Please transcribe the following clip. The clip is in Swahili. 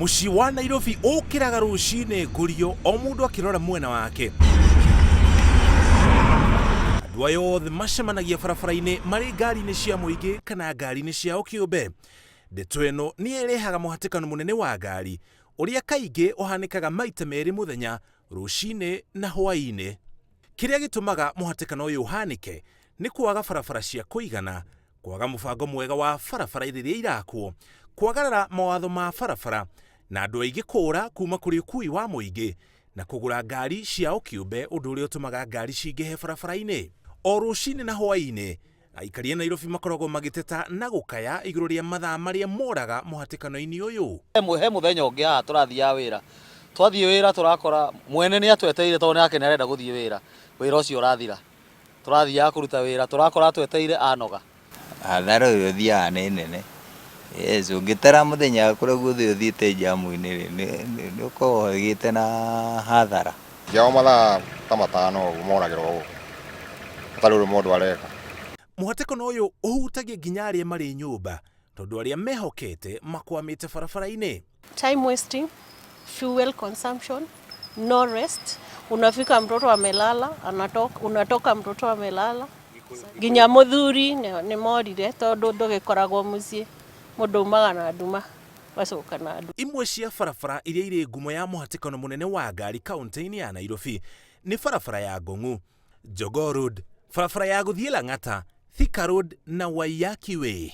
Mucii wa Nairobi ukiraga rucini ngurio o mundu akirora mwena wake. Andu aya othe macemanagia barabara-ini mari ngari-ini cia muingi kana ngari-ini ciao kiumbe. Ndeto ino ni irehaga muhatikano munene wa ngari uria kaingi uhanikaga maita meri muthenya, rucini na hwaini. Kiria gitumaga muhatikano uyu uhanike ni kwaga barabara cia kuigana, kwaga mubango mwega wa barabara iria irakwo, kwagarara mawatho ma barabara, na andu aingi kura kuma kuri ukui wa muingi na kugura ngari ciao kiumbe, undu uria utumaga ngari cingihe barabara-ini. O rucini na hwaini aikari a Nairobi makoragwo magiteta na gukaya iguru ria mathaa maria moraga muhatikano-ini uyu. He muthenya ungi haha turathia wira, twathie wira turakora mwene ni atweteire tondu nake ni arenda guthie wira, wira ucio urathira, turathia kuruta wira turakora atweteire anoga. Athara uyu thia ni nene. Ungitara muthenya kuria guothe uthiite jamu-ini ni ukoragwo ugite na hathara. Ngiao mathaa ta matano uguo moragirwo guku atari uri mundu areka. Muhatikano uyu uhutagia nginya aria mari nyumba tondu aria mehokete makwamite barabara-ini. Time wasting, fuel consumption, no rest. Unafika mtoto amelala, unatoka mtoto amelala. Nginya muthuri ni morire tondu ndugikoragwo mucii, mundu umaga na nduma wacoka na andu. Imwe cia barabara iria iri ngumo ya muhatikano munene wa ngari kaunti-ini ya Nairobi ni barabara ya Ngong'u, Jogoo Road, barabara ya guthie Lang'ata, Thika Road na Waiyaki Way.